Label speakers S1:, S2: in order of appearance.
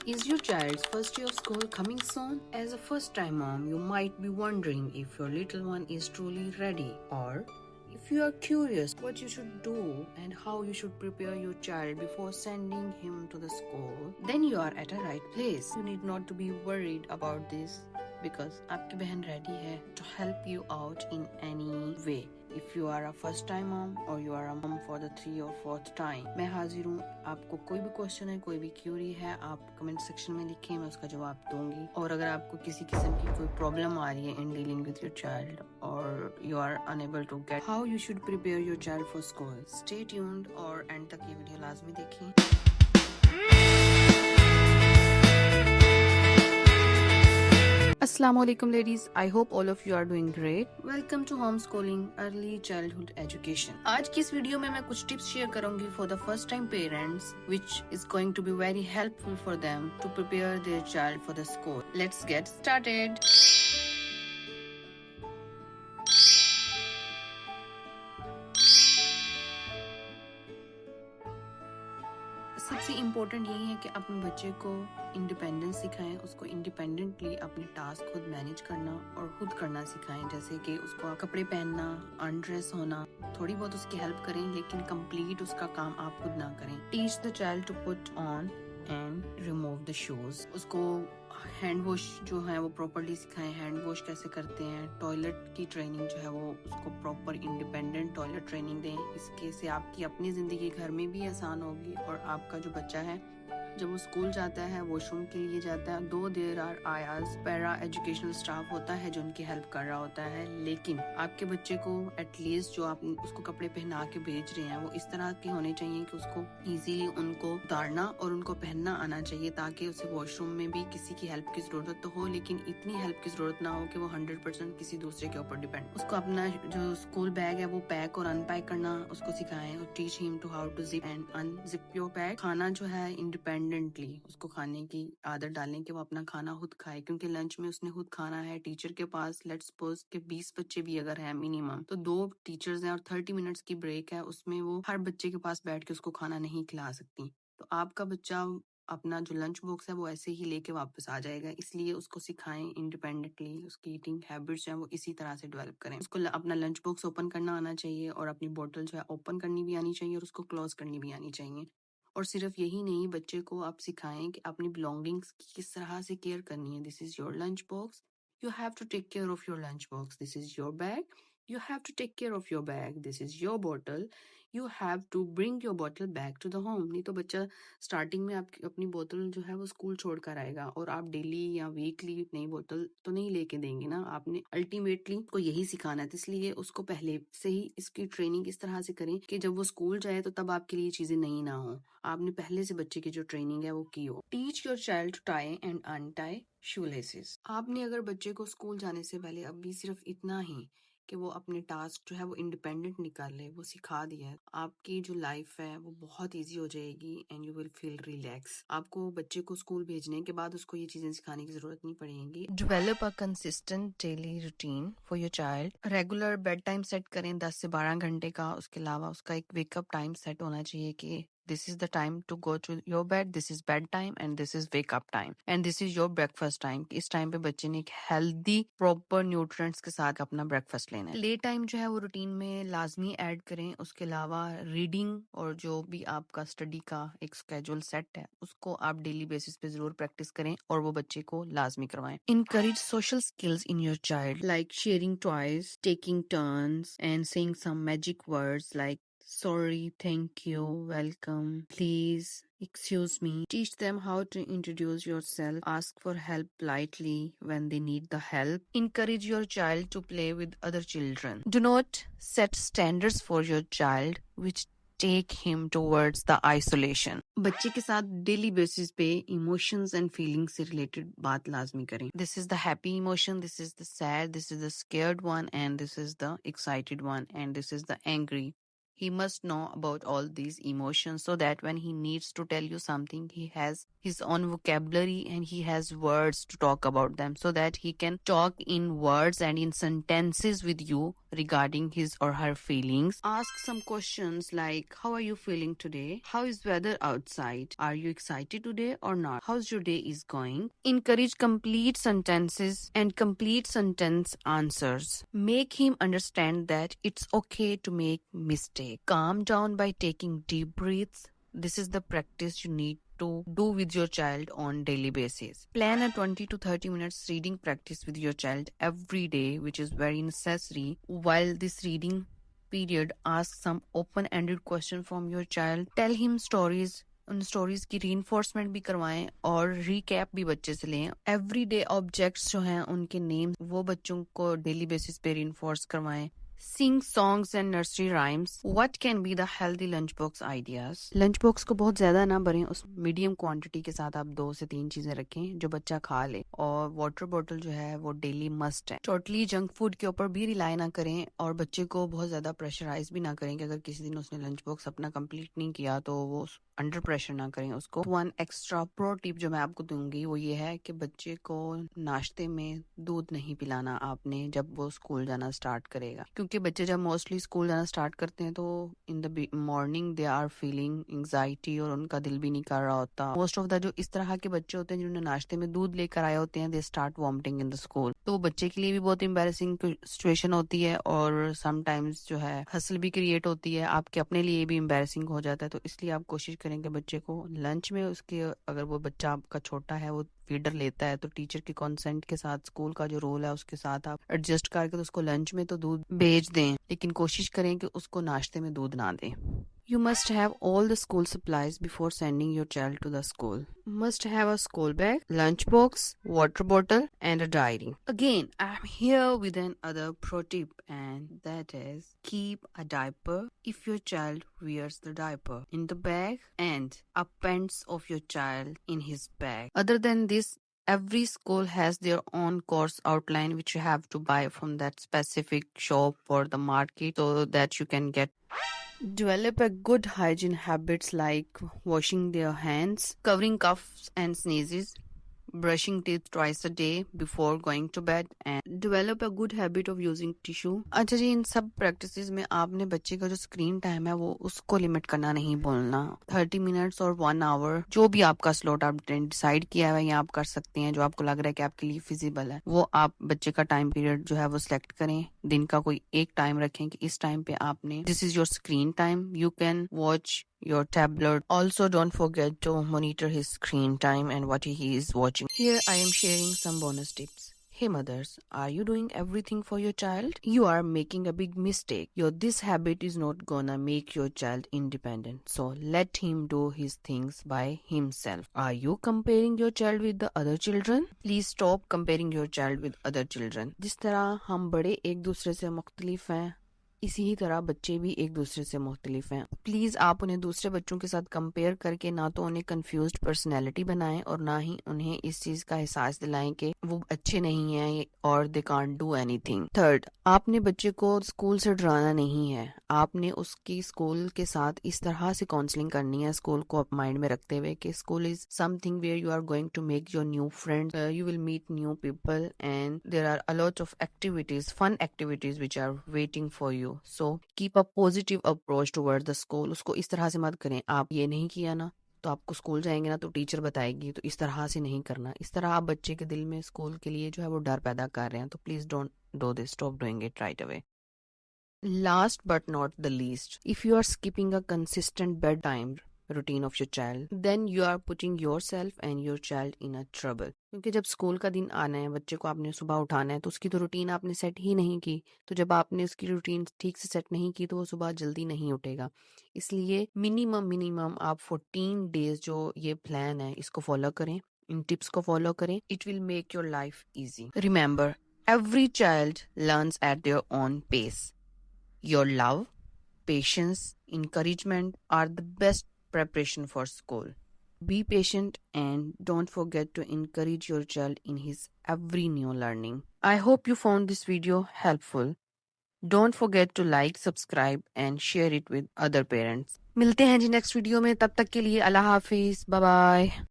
S1: Is your child's first day of school coming soon? As a first-time mom, you might be wondering if your little one is truly ready, or if you are curious what you should do and how you should prepare your child before sending him to the school, then you are at a right place. You need not to be worried about this because आपकी बहन ready है to help you out in any way. If you are a first time mom or you are a mom for the 3rd or 4th time, मैं हाजिर हूँ. आपको कोई भी question है, कोई भी क्यूरी है, आप कमेंट सेक्शन में लिखें, मैं उसका जवाब दूंगी. और अगर आपको किसी किस्म की कोई प्रॉब्लम आ रही है in dealing with your child or you are unable to get how you should prepare your child for school, stay tuned और एंड तक ये वीडियो लाजमी देखें. Assalamu alaikum ladies, I hope all of you are doing great. Welcome to homeschooling early childhood education. आज की इस video में मैं कुछ टिप्स शेयर करूंगी for the first time parents which is going to be very helpful for them to prepare their child for the school. Let's get started. सबसे important यही है कि अपने बच्चे को इंडिपेंडेंस सिखाएं, उसको इंडिपेंडेंटली अपने टास्क खुद मैनेज करना और खुद करना सिखाएं. जैसे कि उसको कपड़े पहनना, अनड्रेस होना, थोड़ी बहुत उसकी हेल्प करें लेकिन कंप्लीट उसका काम आप खुद ना करें. Teach the child to put on and remove the shoes. उसको हैंड वॉश जो है वो प्रॉपरली सिखाएं, हैंड वॉश कैसे करते हैं. टॉयलेट की ट्रेनिंग जो है वो उसको प्रॉपर इंडिपेंडेंट टॉयलेट ट्रेनिंग दें. इसके से आपकी अपनी जिंदगी घर में भी आसान होगी और आपका जो बच्चा है जब वो स्कूल जाता है, वॉशरूम के लिए जाता है, दो देर आर आयाज पैरा एजुकेशनल स्टाफ होता है जो उनकी हेल्प कर रहा होता है. लेकिन आपके बच्चे को एटलीस्ट जो आप उसको कपड़े पहना के भेज रहे हैं वो इस तरह के होने चाहिए कि उसको इजीली उनको उतारना और उनको पहनना आना चाहिए ताकि उसे वॉशरूम में भी किसी की हेल्प की जरूरत तो हो लेकिन इतनी हेल्प की जरूरत ना हो कि वो 100% किसी दूसरे के ऊपर डिपेंड. उसको अपना जो स्कूल बैग है वो पैक और अनपैक करना उसको सिखाएं और teach him to how to zip and unzip your bag. खाना जो है इंडिपेंडेंटली उसको खाने की आदत डालें कि वो अपना खाना खुद खाए क्योंकि लंच में उसने खुद खाना है. टीचर के पास लेट्स सपोज के 20 बच्चे भी अगर हैं मिनिमम तो 2 टीचर्स हैं और 30 मिनट्स की ब्रेक है, उसमें वो हर बच्चे के पास बैठ के उसको खाना नहीं खिला सकती. तो आपका बच्चा अपना जो लंच बॉक्स है वो ऐसे ही लेके वापस आ जाएगा. इसलिए उसको सिखाएं इंडिपेंडेंटली, उसकी ईटिंग हैबिट्स हैं वो इसी तरह से डेवलप करें. उसको अपना लंच बॉक्स ओपन करना आना चाहिए और अपनी बोतल जो है ओपन करनी भी आनी चाहिए और उसको क्लोज करनी भी आनी चाहिए. और सिर्फ यही नहीं, बच्चे को आप सिखाएं कि अपनी बिलोंगिंग्स की किस तरह से केयर करनी है. This is your lunch box, you have to take care of your lunch box. This is your bag, you have to take care of your bag. This is your bottle, you have to bring your bottle back to the home. नहीं तो बच्चा starting में आपकी अपनी बोतल जो है वो स्कूल छोड़ कर आएगा और आप डेली या वीकली नई बोतल तो नहीं लेके देंगे ना. आपने अल्टीमेटली को यही सिखाना है. तो इसलिए उसको पहले से ही इसकी ट्रेनिंग इस तरह से करें कि जब वो स्कूल जाए तो तब आपके लिए चीजें नई ना हो. आपने पहले से बच्चे की जो ट्रेनिंग है वो की हो. Teach your child to tie and untie shoelaces. आपने अगर बच्चे को स्कूल जाने से पहले अभी सिर्फ इतना ही कि वो अपने टास्क जो है वो इंडिपेंडेंट निकाल ले, वो सिखा दिया है, आपकी जो लाइफ है वो बहुत इजी हो जाएगी and you will feel relax. आपको बच्चे को स्कूल भेजने के बाद उसको ये चीजें सिखाने की जरूरत नहीं पड़ेगी. Develop a consistent daily routine for your child. Regular bed time set करें 10 से 12 घंटे का. उसके अलावा उसका एक वेकअप टाइम सेट होना चाहिए कि this is the time to go to your bed, this is bed time and this is wake up time and this is your breakfast time. इस टाइम पे बच्चे ने एक हेल्दी प्रॉपर न्यूट्रिएंट्स के साथ अपना ब्रेकफास्ट लेना है. ले टाइम जो है वो रूटीन में लाजमी ऐड करें. उसके अलावा रीडिंग और जो भी आपका स्टडी का एक स्केड्यूल सेट है उसको आप डेली बेसिस पे जरूर प्रैक्टिस करें और वो बच्चे को लाजमी करवाएं. Encourage social skills in your child like sharing toys, taking turns and saying some magic words like sorry, thank you, welcome, please, excuse me. Teach them how to introduce yourself. Ask for help politely when they need the help. Encourage your child to play with other children. Do not set standards for your child which take him towards the isolation. बच्चे के साथ daily basis पे emotions and feelings से related बात लाजमी करें. This is the happy emotion, this is the sad, this is the scared one and this is the excited one and this is the angry. He must know about all these emotions so that when he needs to tell you something, he has his own vocabulary and he has words to talk about them so that he can talk in words and in sentences with you regarding his or her feelings. Ask some questions like, how are you feeling today? How is weather outside? Are you excited today or not? How's your day is going? Encourage complete sentences and complete sentence answers. Make him understand that it's okay to make mistake. Calm down by taking deep breaths. This is the practice you need to do with your child on daily basis. Plan a 20 to 30 minutes reading practice with your child every day, which is very necessary. While this reading period, ask some open-ended question from your child. Tell him stories. उन stories की reinforcement भी करवाएं और recap भी बच्चे से लें. Everyday objects जो हैं उनके नेम वो बच्चों को डेली बेसिस पे रीइंफोर्स करवाएं. Sing songs and nursery rhymes. What can be the healthy lunchbox ideas? Lunchbox को बहुत ज्यादा ना भरें, उस मीडियम क्वांटिटी के साथ आप 2 से 3 चीजें रखें जो बच्चा खा ले. और वाटर बॉटल जो है वो डेली मस्ट है. टोटली जंक फूड के ऊपर भी रिलाई ना करें और बच्चे को बहुत ज्यादा प्रेशराइज भी ना करें कि अगर किसी दिन उसने लंच बॉक्स अपना कंप्लीट नहीं किया तो वो अंडर प्रेशर ना करें उसको. वन एक्स्ट्रा प्रो टिप जो मैं आपको दूंगी वो ये है कि बच्चे को नाश्ते में दूध नहीं पिलाना आपने जब वो स्कूल जाना स्टार्ट करेगा, क्योंकि बच्चे जब मोस्टली स्कूल जाना स्टार्ट करते हैं तो in the morning they are feeling anxiety और उनका दिल भी नहीं कर रहा होता. मोस्ट ऑफ द जो इस तरह के बच्चे होते हैं जिन्होंने नाश्ते में दूध लेकर आए होते हैं, they start vomiting in the school. तो बच्चे के लिए भी बहुत एम्बैरेसिंग सिचुएशन होती है और समटाइम्स जो है हसल भी क्रिएट होती है, आपके अपने लिए भी एम्बैरेसिंग हो जाता है. तो इसलिए आप कोशिश करें कि बच्चे को लंच में उसके, अगर वो बच्चा आपका छोटा है वो फीडर लेता है तो टीचर के कंसेंट के साथ, स्कूल का जो रोल है उसके साथ आप एडजस्ट करके तो उसको लंच में तो दूध भेज दें, लेकिन कोशिश करें कि उसको नाश्ते में दूध ना दें. You must have all the school supplies before sending your child to the school. Must have a school bag, lunch box, water bottle, and a diary. Again, I'm here with another pro tip, and that is keep a diaper if your child wears the diaper in the bag and a pants of your child in his bag. Other than this, every school has their own course outline which you have to buy from that specific shop or the market so that you can get. Develop a good hygiene habits like washing their hands, covering coughs and sneezes, brushing teeth twice a day before going to bed, and develop a good habit of using tissue. अच्छा जी, इन सब practices में आपने बच्चे का जो screen time है वो उसको लिमिट करना नहीं बोलना. 30 मिनट्स और 1 आवर जो भी आपका स्लॉट आप डिसाइड किया है या आप कर सकते हैं, जो आपको लग रहा है कि आपके लिए फिजिबल है, वो आप बच्चे का टाइम पीरियड जो है वो सिलेक्ट करें. दिन का कोई एक टाइम रखें कि इस टाइम पे आपने, this is your screen time, you can watch your tablet. Also, don't forget to monitor his screen time and what he is watching. Here I am sharing some bonus tips. Hey mothers, are you doing everything for your child? You are making a big mistake. This habit is not gonna make your child independent. So let him do his things by himself. Are you comparing your child with the other children? Please stop comparing your child with other children. जिस तरह हम बड़े एक दूसरे से मुख्तलिफ हैं, इसी ही तरह बच्चे भी एक दूसरे से मुख्तलिफ हैं. प्लीज आप उन्हें दूसरे बच्चों के साथ कंपेयर करके ना तो उन्हें कंफ्यूज्ड पर्सनैलिटी बनाएं और ना ही उन्हें इस चीज का एहसास दिलाएं कि वो अच्छे नहीं हैं और they can't do anything. Third, आपने बच्चे को स्कूल से डराना नहीं है, आपने उसकी स्कूल के साथ इस तरह से काउंसलिंग करनी है, स्कूल को आप माइंड में रखते हुए कि school is something where you are going to make your new friends, you will meet new people and there are a lot of activities, fun activities which are waiting for you. So keep a positive approach towards the school. उसको इस तरह से मत करें, आप ये नहीं किया ना तो आपको स्कूल जाएंगे ना तो टीचर बताएगी, तो इस तरह से नहीं करना. इस तरह आप बच्चे के दिल में स्कूल के लिए जो है वो डर पैदा कर रहे हैं. तो please don't do this, stop doing it right away. Last but not the least, if you are skipping a consistent bedtime routine of your child, then you are putting yourself and your child in a trouble. क्योंकि जब school का दिन आना है, बच्चे को आपने सुबह उठाना है, तो उसकी तो रूटीन आपने सेट ही नहीं की. तो जब आपने उसकी रूटीन ठीक से सेट नहीं की तो वो सुबह जल्दी नहीं उठेगा. इसलिए मिनिमम आप 14 डेज जो ये प्लान है इसको फॉलो करें, इन टिप्स को फॉलो करें. It will make your life easy. Remember, every child learns at their own pace. Your love, patience, encouragement are the best preparation for school. Be patient and don't forget to encourage your child in his every new learning. I hope you found this video helpful. Don't forget to like, subscribe and share it with other parents. मिलते हैं जी next video में, तब तक के लिए अल्लाह हाफिज, bye bye.